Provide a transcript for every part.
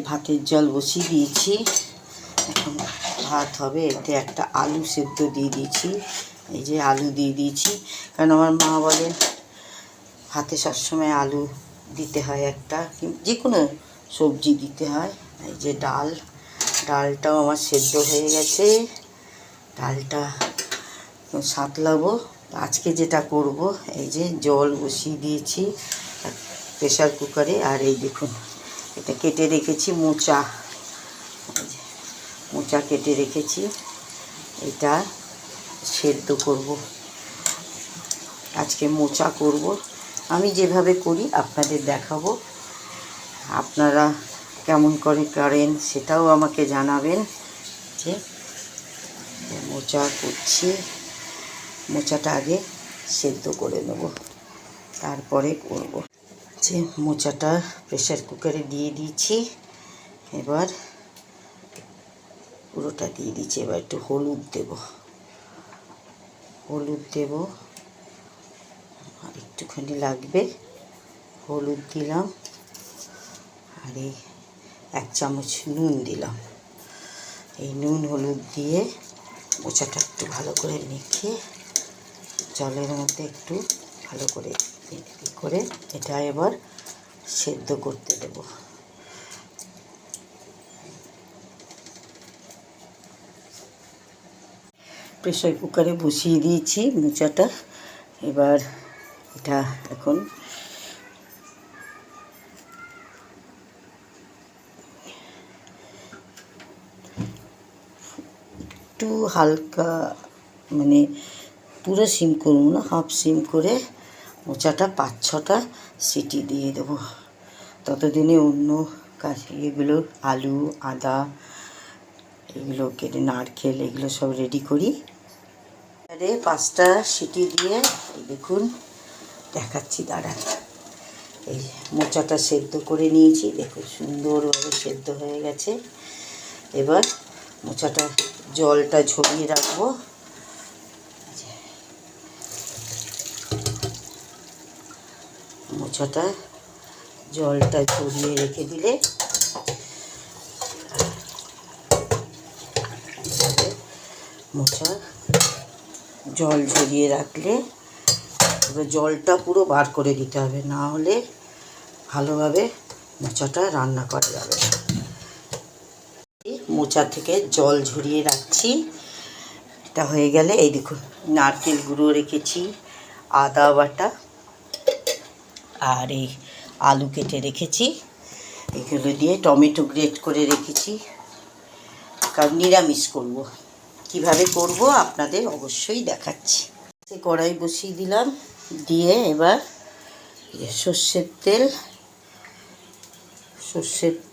ভাতের জল বসিয়ে দিয়েছি, এখন ভাত হবে। এতে একটা আলু সেদ্ধ দিয়ে দিয়েছি, এই যে আলু দিয়ে দিয়েছি, কারণ আমার মা বলে ভাতে সবসময় আলু দিতে হয়, একটা যে কোনো সবজি দিতে হয়। এই যে ডালটাও আমার সেদ্ধ হয়ে গেছে, ডালটা সাঁতলাবো। আজকে যেটা করব, এই যে জল বসিয়ে দিয়েছি প্রেশার কুকারে, আর এই দেখুন এটা কেটে রেখেছি মোচা কেটে রেখেছি, এটা সেদ্ধ করব। আজকে মোচা করব, আমি যেভাবে করি আপনাদের দেখাবো, আপনারা কেমন করে করেন সেটাও আমাকে জানাবেন। যে মোচা করছি, মোচাটা আগে সেদ্ধ করে নেব, তারপরে করব। যে মোচাটা প্রেশার কুকারে দিয়ে দিয়েছি, এবার পুরোটা দিয়ে দিচ্ছি। এবার একটু হলুদ দেব, আর একটুখানি লাগবে, হলুদ দিলাম, আর এই 1 চামচ নুন দিলাম। এই নুন হলুদ দিয়ে মোচাটা একটু ভালো করে মেখে জলের মধ্যে একটু ভালো করে এটা এবার সেদ্ধ করতে দেব। প্রেসার কুকারে বসিয়ে দিয়েছি মোচাটা, এবার এটা এখন একটু হালকা, মানে পুরো সিম করব না, হাফ সিম করে মোচাটা 5-6টা সিটি দিয়ে দেবো। ততদিনে অন্য কাজ এগুলো আলু, আদা, এগুলো কেটে নারকেল, এগুলো সব রেডি করি। 5টা সিটি দিয়ে দেখুন দেখাচ্ছি, দাঁড়ান। এই মোচাটা সেদ্ধ করে নিয়েছি, দেখুন সুন্দরভাবে সেদ্ধ হয়ে গেছে। এবার মোচাটা জলটা ঝরিয়ে রাখবো। মোচাটা জলটা ঝরিয়ে রেখে দিলে, মোচা জল ঝরিয়ে রাখলে এবার জলটা পুরো বার করে দিতে হবে, না হলে ভালোভাবে মোচাটা রান্না করা যাবে না। মোচা থেকে জল ঝরিয়ে রাখছি, এটা হয়ে গেলে এই দেখুন নারকেল গুঁড়ো রেখেছি, আদা বাটা, আর এই আলু কেটে রেখেছি, এগুলো দিয়ে টমেটো গ্রেট করে রেখেছি, কারণ নিরামিষ করব। কিভাবে করব আপনাদের অবশ্যই দেখাচ্ছি। কড়াই বসিয়ে দিলাম, দিয়ে এবার সর্ষের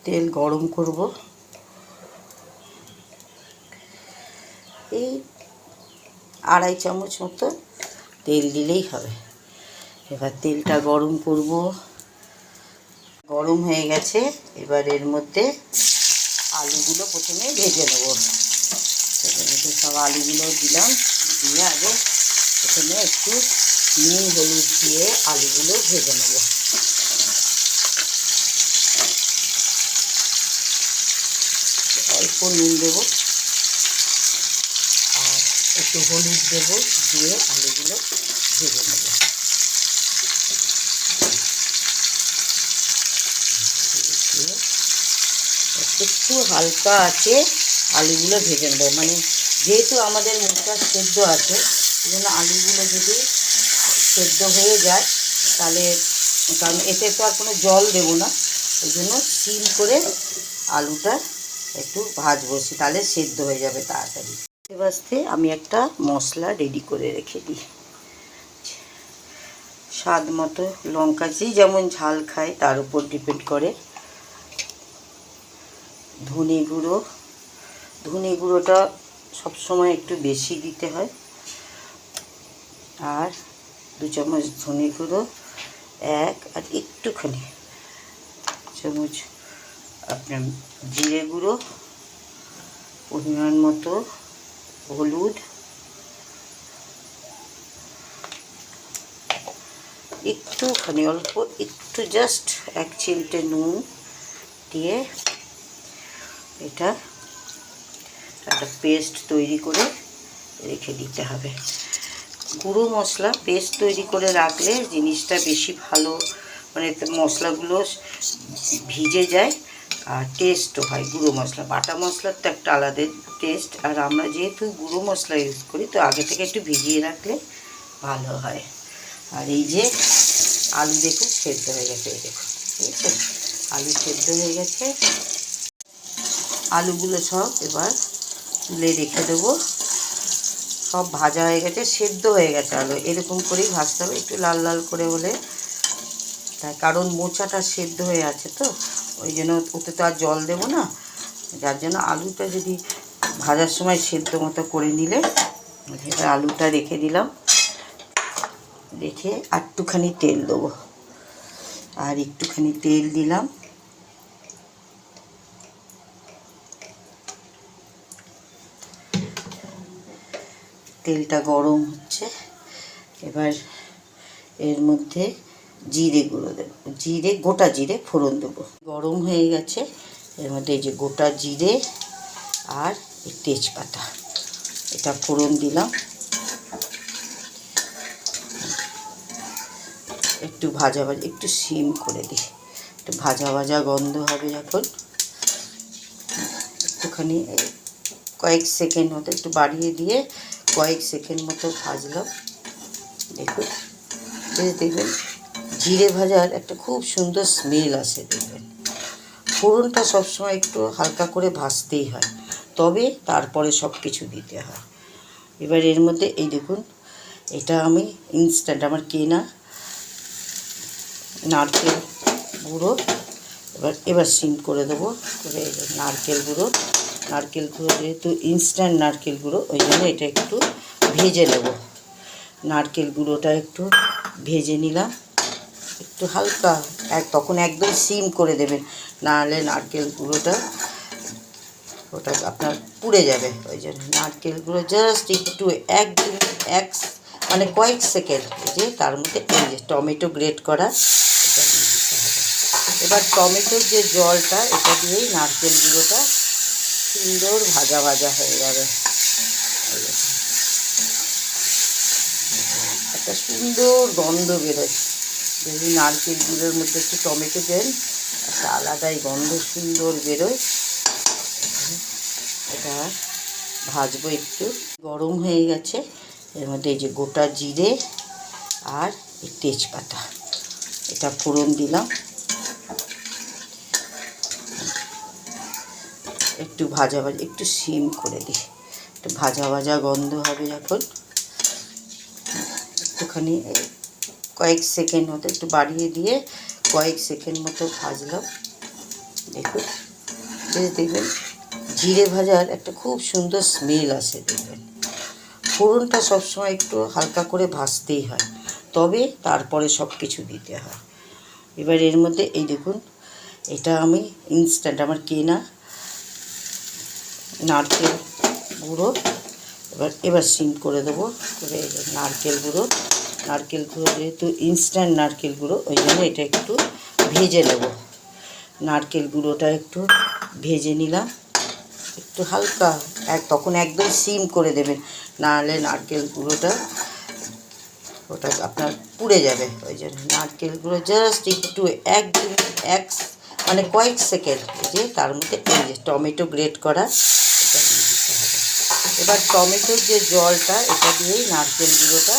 তেল গরম করব। এই 2.5 চামচ মতো তেল দিলেই হবে। এবার তেলটা গরম করব, গরম হয়ে গেছে। এবার এর মধ্যে আলুগুলো প্রথমে ভেজে নেব। সব আলুগুলো দিলাম, দিয়ে আগে প্রথমে একটু নুন হলুদ দিয়ে আলুগুলো ভেজে নেব। অল্প নুন দেবো আর একটু হলুদ দেবো, দিয়ে আলুগুলো ভেজে নেব। একটু হালকা আছে আলুগুলো ভেজে নেব, মানে যেহেতু আমাদের মোচা সেদ্ধ আছে, এই জন্য আলুগুলো যদি সেদ্ধ হয়ে যায় তাহলে, কারণ এতে তো আর কোনো জল দেবো না, ওই জন্য সিম করে আলুটা একটু ভাজবো, তাহলে সেদ্ধ হয়ে যাবে তাড়াতাড়ি। বাস্তে আমি একটা মশলা রেডি করে রেখে দিই। স্বাদ মতো লঙ্কা, যেমন ঝাল খায় তার উপর ডিপেন্ড করে। ধনে গুঁড়োটা সবসময় একটু বেশি দিতে হয়, আর 2 চামচ ধনে গুঁড়ো, আর একটুখানি চামচ আপনার জিরে গুঁড়ো, পরিমাণ মতো হলুদ, একটুখানি অল্প একটু জাস্ট 1 চিমটে নুন দিয়ে এটা একটা পেস্ট তৈরি করে রেখে দিতে হবে। গুঁড়ো মশলা পেস্ট তৈরি করে রাখলে জিনিসটা বেশি ভালো, মানে মশলাগুলো ভিজে যায় আর টেস্টও হয়। গুঁড়ো মশলা, বাটা মশলার তো একটা আলাদা টেস্ট, আর আমরা যেহেতু গুঁড়ো মশলা ইউজ করি তো আগে থেকে একটু ভিজিয়ে রাখলে ভালো হয়। আর এই যে আলু দেখুন সেদ্ধ হয়ে গেছে, এই দেখুন, ঠিক আছে, আলু সেদ্ধ হয়ে গেছে। আলুগুলো সব এবার তুলে রেখে দেবো। সব ভাজা হয়ে গেছে, সেদ্ধ হয়ে গেছে আলু, এরকম করেই ভাজতে হবে, একটু লাল লাল করে হলে, তাই কারণ মোচাটা সেদ্ধ হয়ে আছে তো ওই জন্য ওতে তো আর জল দেবো না, যার জন্য আলুটা যদি ভাজার সময় সেদ্ধ মতো করে নিলে। এবার আলুটা রেখে দিলাম, রেখে একটুখানি তেল দেবো, আর একটুখানি তেল দিলাম। তেলটা গরম হচ্ছে, এবার এর মধ্যে জিরে গুঁড়ো দেবো, জিরে, গোটা জিরে ফোড়ন দেবো। গরম হয়ে গেছে, এর মধ্যে এই যে গোটা জিরে আর তেজপাতা, এটা ফোড়ন দিলাম। একটু ভাজা ভাজা, একটু সিম করে দিই, একটু ভাজা ভাজা গন্ধ হবে যখন, একটুখানি কয়েক সেকেন্ড মতো একটু বাড়িয়ে দিয়ে কয়েক সেকেন্ড মতো ভাজলাম। দেখুন, দেখবেন জিরে ভাজার একটা খুব সুন্দর স্মেল আসে, দেখবেন। ফোড়নটা সবসময় একটু হালকা করে ভাজতেই হয়, তবে তারপরে সব কিছু দিতে হয়। এবার এর মধ্যে এই দেখুন, এটা আমি ইনস্ট্যান্ট আমার কেনা নারকেল গুঁড়ো, এবার সিম করে দেবো, করে নারকেল গুঁড়ো যেহেতু ইনস্ট্যান্ট নারকেল গুঁড়ো ওই জন্য এটা একটু ভেজে নেব। নারকেল গুঁড়োটা একটু ভেজে নিলাম, একটু হালকা, তখন একদম সিম করে দেবেন, নাহলে নারকেল গুঁড়োটা ওটা আপনার পুড়ে যাবে। ওই জন্য নারকেল গুঁড়ো জাস্ট একটু এক মানে কয়েক সেকেন্ড, যে তার মধ্যে এই যে টমেটো গ্রেট করা এটা দিয়ে দিতে হবে। এবার টমেটোর যে জলটা, এটা দিয়েই নারকেল গুঁড়োটা সুন্দর ভাজা ভাজা হয়ে যাবে। একটা সুন্দর গন্ধ বেরোয়, যদি নারকেল গুঁড়োর মধ্যে একটু টমেটো দেন, একটা আলাদাই গন্ধ সুন্দর বেরোয়। এটা ভাজবো, একটু গরম হয়ে গেছে, এর মধ্যে এই যে গোটা জিরে আর এই তেজপাতা, এটা ফোড়ন দিলাম। একটু ভাজা ভাজা, একটু সিম করে দিই, একটু ভাজা ভাজা গন্ধ হবে যখন, একটুখানি কয়েক সেকেন্ড মতো একটু বাড়িয়ে দিয়ে কয়েক সেকেন্ড মতো ভাজলাম। দেখুন, দেখবেন জিরে ভাজার একটা খুব সুন্দর স্মেল আসে, দেখবেন। ফোড়নটা সবসময় একটু হালকা করে ভাজতেই হয়, তবে তারপরে সব কিছু দিতে হয়। এবার এর মধ্যে এই দেখুন, এটা আমি ইনস্ট্যান্ট আমার কেনা নারকেল গুঁড়ো, এবার সিম করে দেবো, করে নারকেল গুঁড়ো যেহেতু ইনস্ট্যান্ট নারকেল গুঁড়ো ওই জন্য এটা একটু ভেজে নেব। নারকেল গুঁড়োটা একটু ভেজে নিলাম, একটু হালকা, তখন একদম সিম করে দেবেন, নাহলে নারকেল গুঁড়োটা ওটা আপনার পুড়ে যাবে। ওই জন্য নারকেল গুঁড়ো জাস্ট একটু এক মানে কয়েক সেকেন্ড, যে তার মধ্যে এই যে টমেটো গ্রেট করা এটা দিয়ে দিতে হবে। এবার টমেটোর যে জলটা, এটা দিয়েই নারকেল গুঁড়োটা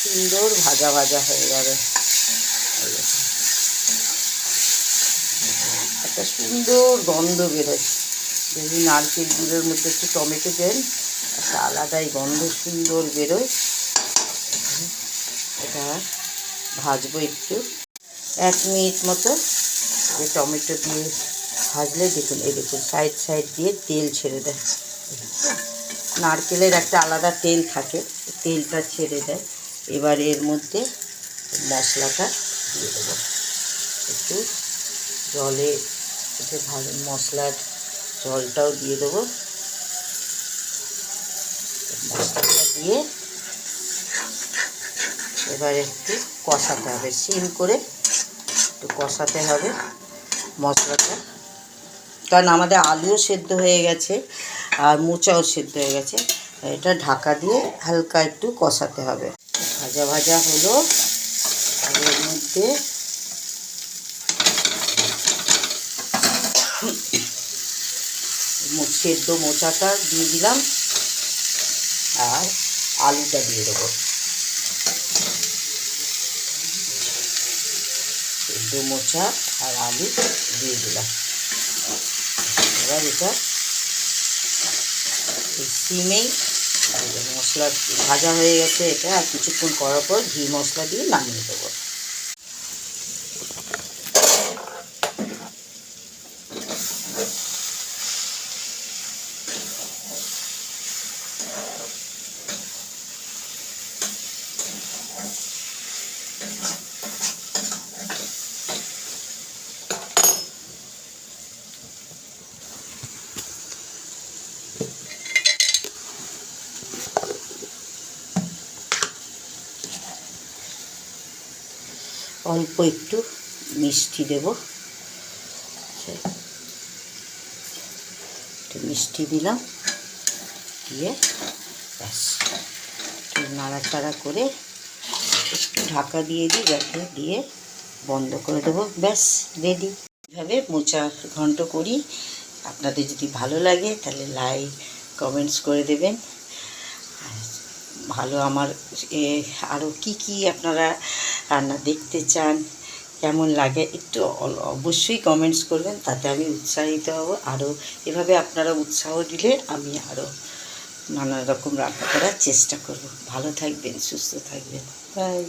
সুন্দর ভাজা ভাজা হয়ে যাবে। একটা সুন্দর গন্ধ বেরোয়, যদি নারকেল গুঁড়োর মধ্যে একটু টমেটো দেন, একটা আলাদাই গন্ধ সুন্দর বেরোয়। এটা ভাজবো একটু 1 মিনিট মতো, যে টমেটো দিয়ে ভাজলে দেখুন, এই দেখুন সাইড দিয়ে তেল ছেড়ে দেয়। নারকেলের একটা আলাদা তেল থাকে, তেলটা ছেড়ে দেয়। এবার এর মধ্যে মশলাটা দিয়ে দেবো, একটু জলে ভালো মশলার জলটাও দিয়ে দেবো। মশলাটা দিয়ে এবার একটু কষাতে হবে, সিম করে একটু কষাতে হবে মশলাটা। কারণ আমাদের আলুও সেদ্ধ হয়ে গেছে আর মোচাও সেদ্ধ হয়ে গেছে। এটা ঢাকা দিয়ে হালকা একটু কষাতে হবে। ভাজা ভাজা হলো, আর এর মধ্যে সেদ্ধ মোচাটা দিয়ে দিলাম আর আলুটা দিয়ে দেবো। সেদ্ধ মোচা আর আলু দিয়ে দিলাম। এবার এটা সিমেই মশলা ভাজা হয়ে গেছে, এটা আর কিছুক্ষণ করার পর ঘি মশলা দিয়ে নামিয়ে দেবো। অল্প একটু মিষ্টি দেব, একটু মিষ্টি দিলাম, দিয়ে ব্যাস একটু নাড়াচাড়া করে একটু ঢাকা দিয়ে দিই, যাতে দিয়ে বন্ধ করে দেবো। ব্যাস রেডি। এইভাবে মোচা ঘন্ট করি। আপনাদের যদি ভালো লাগে তাহলে লাইক কমেন্টস করে দেবেন। ভালো আমার আরও কি আপনারা রান্না দেখতে চান, কেমন লাগে একটু অবশ্যই কমেন্টস করবেন, তাতে আমি উৎসাহিত হব। আরও এভাবে আপনারা উৎসাহ দিলে আমি আরও নানা রকম রান্না করার চেষ্টা করব। ভালো থাকবেন, সুস্থ থাকবেন, বাই।